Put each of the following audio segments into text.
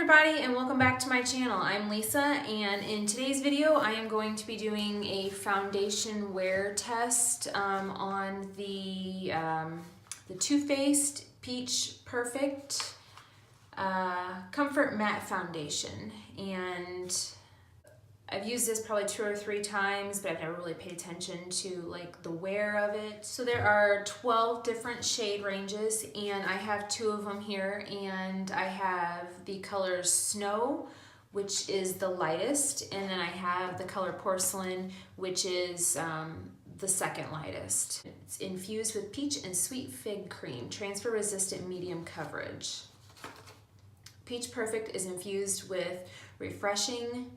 everybody and welcome back to my channel. I'm Lisa and in today's video I am going to be doing a foundation wear test on the Too Faced Peach Perfect Comfort Matte Foundation, and I've used this probably 2 or 3 times, but I've never really paid attention to like the wear of it. So there are 12 different shade ranges and I have 2 of them here, and I have the color Snow, which is the lightest, and then I have the color Porcelain, which is the second lightest. It's infused with peach and sweet fig cream, transfer resistant, medium coverage. Peach Perfect is infused with refreshing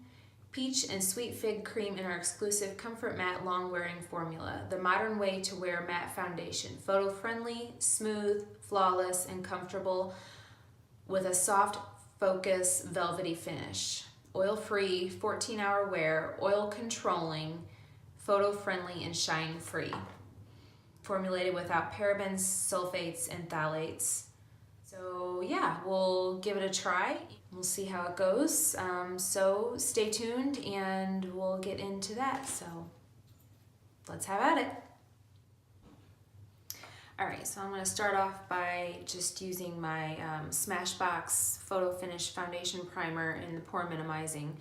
peach and sweet fig cream in our exclusive Comfort Matte Long Wearing formula, the modern way to wear matte foundation. Photo friendly, smooth, flawless, and comfortable with a soft focus velvety finish. Oil free, 14-hour wear, oil controlling, photo friendly, and shine free. Formulated without parabens, sulfates, and phthalates. So yeah, we'll give it a try. We'll see how it goes. So stay tuned and we'll get into that. So let's have at it. All right, so I'm gonna start off by just using my Smashbox Photo Finish Foundation Primer in the pore minimizing,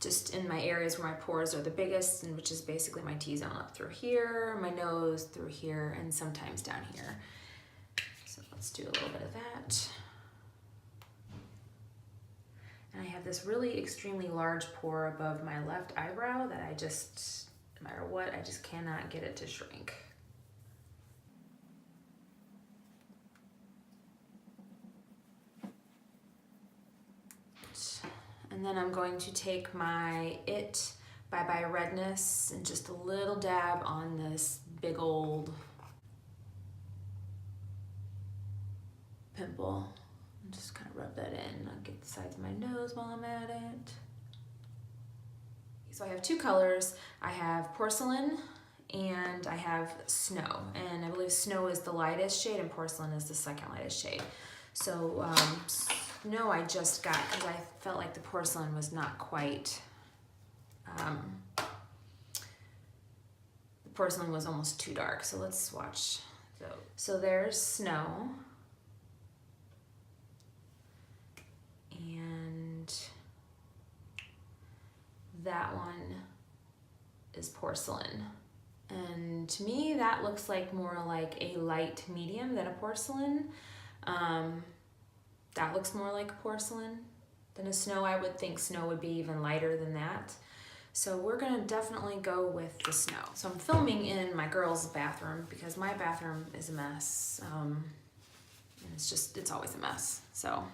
just in my areas where my pores are the biggest, and which is basically my T-zone up through here, my nose through here, and sometimes down here. So let's do a little bit of that. And I have this really extremely large pore above my left eyebrow that I just, no matter what, I just cannot get it to shrink. And then I'm going to take my It Bye Bye Redness and just a little dab on this big old pimple. And just kind of rub that in. I'll get the sides of my nose while I'm at it. So I have 2 colors. I have Porcelain and I have Snow. And I believe Snow is the lightest shade and Porcelain is the second lightest shade. So Snow I just got because I felt like the Porcelain was not quite, the Porcelain was almost too dark. So let's swatch those. So there's Snow. And that one is Porcelain. And to me, that looks like more like a light medium than a Porcelain. That looks more like a Porcelain than a Snow. I would think Snow would be even lighter than that. So we're gonna definitely go with the Snow. So I'm filming in my girls' bathroom because my bathroom is a mess. And it's always a mess, so.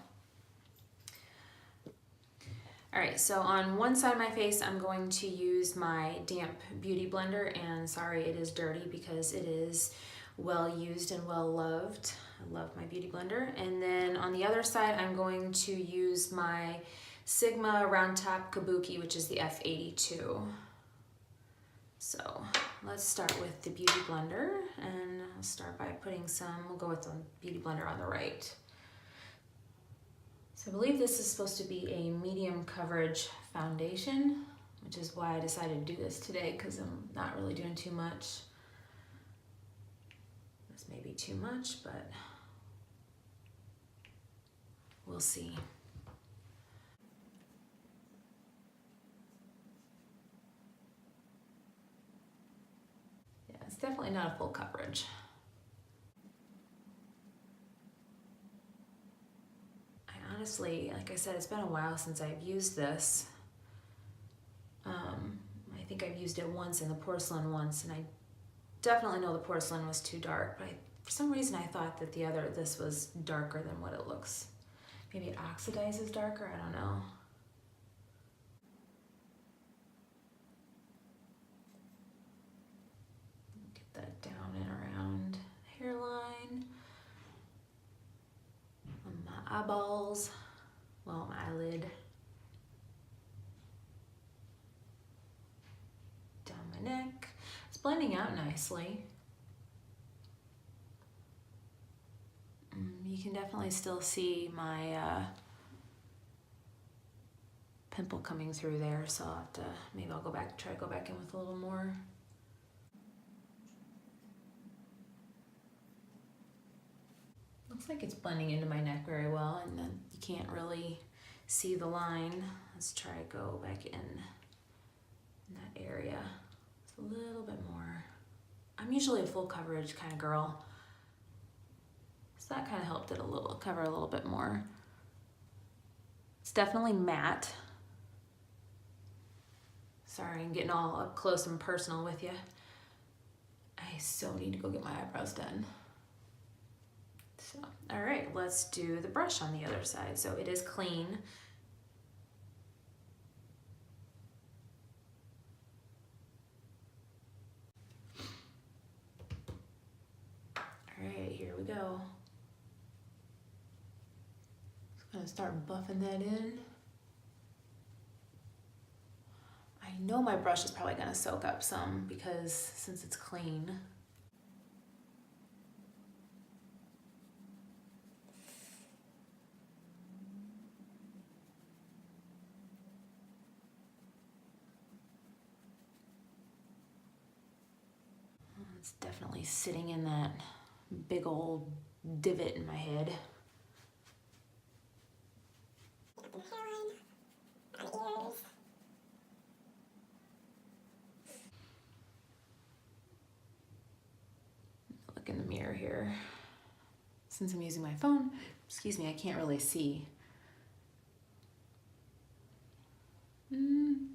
All right, so on one side of my face, I'm going to use my damp beauty blender, and sorry, it is dirty because it is well used and well loved. I love my beauty blender. And then on the other side, I'm going to use my Sigma Round Top Kabuki, which is the F82. So let's start with the beauty blender, and I'll start by putting some, we'll go with the beauty blender on the right. So I believe this is supposed to be a medium coverage foundation, which is why I decided to do this today because I'm not really doing too much. This may be too much, but we'll see. Yeah, it's definitely not a full coverage. Honestly, like I said, it's been a while since I've used this. I think I've used it once in the Porcelain once, and I definitely know the Porcelain was too dark, but for some reason I thought that this was darker than what it looks. Maybe it oxidizes darker, I don't know. Get that down and around the hairline. My eyeballs, well, my eyelid, down my neck. It's blending out nicely. You can definitely still see my pimple coming through there, so I'll have to, maybe I'll try to go back in with a little more. Looks like it's blending into my neck very well, and then you can't really see the line. Let's try to go back in that area. It's a little bit more. I'm usually a full coverage kind of girl, so that kind of helped it a little, cover a little bit more. It's definitely matte. Sorry, I'm getting all up close and personal with you. I so need to go get my eyebrows done. So, all right, let's do the brush on the other side. So it is clean. All right, here we go. Just gonna start buffing that in. I know my brush is probably gonna soak up some because since it's clean. It's definitely sitting in that big old divot in my head. Look in the mirror here. Since I'm using my phone, excuse me, I can't really see. You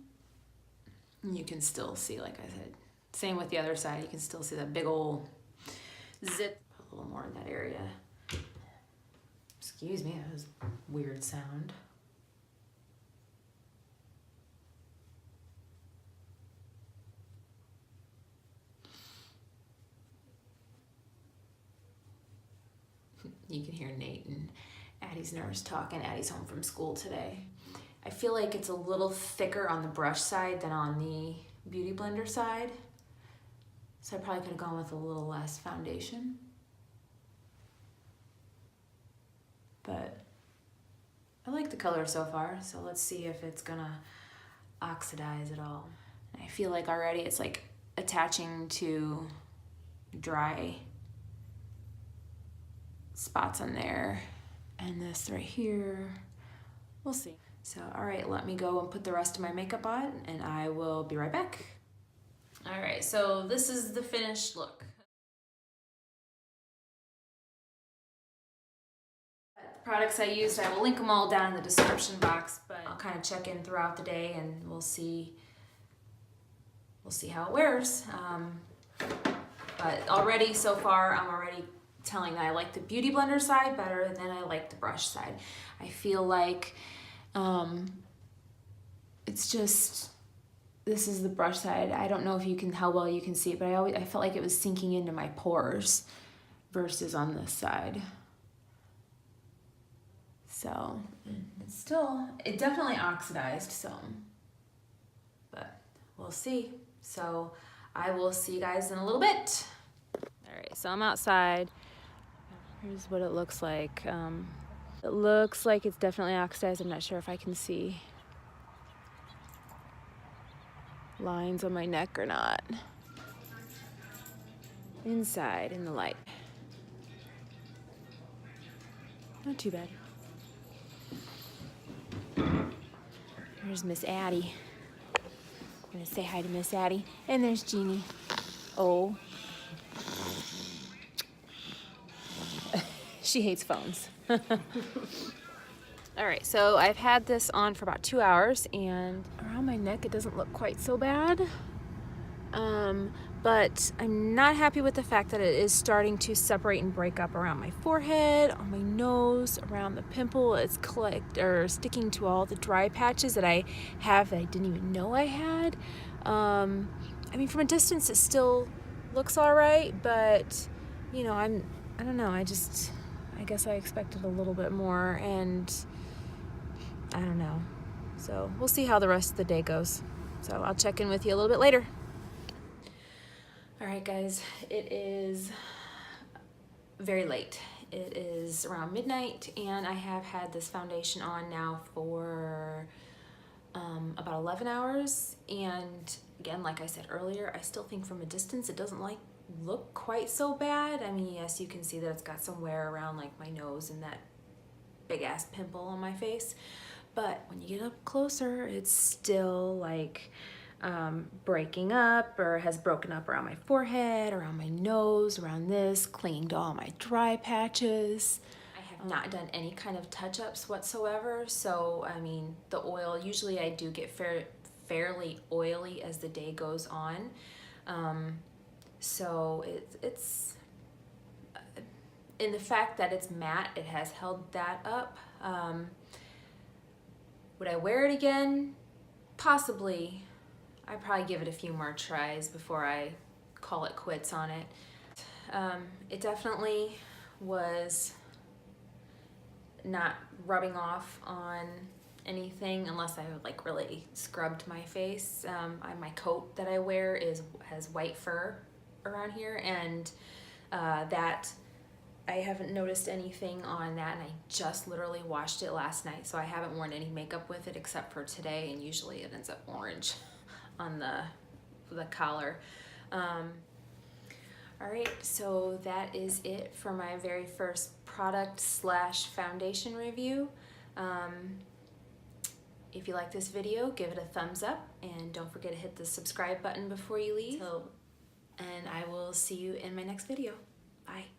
can still see, like I said. Same with the other side, you can still see that big old zit. Put a little more in that area. Excuse me, that was a weird sound. You can hear Nate and Addie's nurse talking. Addie's home from school today. I feel like it's a little thicker on the brush side than on the Beauty Blender side. So I probably could have gone with a little less foundation. But I like the color so far, so let's see if it's gonna oxidize at all. I feel like already it's like attaching to dry spots on there, and this right here, we'll see. So, all right, let me go and put the rest of my makeup on, and I will be right back. All right, so this is the finished look. The products I used, I will link them all down in the description box, but I'll kind of check in throughout the day, and we'll see how it wears. But already so far, I'm already telling that I like the Beauty Blender side better than I like the brush side. I feel like it's just, this is the brush side. I don't know if you can, how well you can see it, but I felt like it was sinking into my pores versus on this side. So it's still, it definitely oxidized some, but we'll see. So I will see you guys in a little bit. All right, so I'm outside. Here's what it looks like. It looks like it's definitely oxidized. I'm not sure if I can see lines on my neck or not. Inside in the light. Not too bad. There's Miss Addie. I'm gonna say hi to Miss Addie. And there's Jeannie. Oh. She hates phones. All right, so I've had this on for about 2 hours, and around my neck it doesn't look quite so bad. But I'm not happy with the fact that it is starting to separate and break up around my forehead, on my nose, around the pimple. It's sticking to all the dry patches that I have that I didn't even know I had. I mean, from a distance it still looks all right, but you know, I don't know, I guess I expected a little bit more, and I don't know. So we'll see how the rest of the day goes. So I'll check in with you a little bit later. All right, guys, it is very late, It is around midnight and I have had this foundation on now for about 11 hours. And again, like I said earlier, I still think from a distance it doesn't look quite so bad. I mean, yes, you can see that it's got some wear around like my nose and that big ass pimple on my face. But when you get up closer, it's still like breaking up, or has broken up around my forehead, around my nose, around this, clinging to all my dry patches. I have not done any kind of touch-ups whatsoever, so I mean, the oil, usually I do get fairly oily as the day goes on. So it's in the fact that it's matte, it has held that up. Would I wear it again? Possibly. I'd probably give it a few more tries before I call it quits on it. It definitely was not rubbing off on anything unless I like really scrubbed my face. My coat that I wear has white fur around here, and that I haven't noticed anything on that, and I just literally washed it last night, so I haven't worn any makeup with it except for today, and usually it ends up orange on the collar. All right, so that is it for my very first product / foundation review. If you like this video, give it a thumbs up, and don't forget to hit the subscribe button before you leave. And I will see you in my next video. Bye.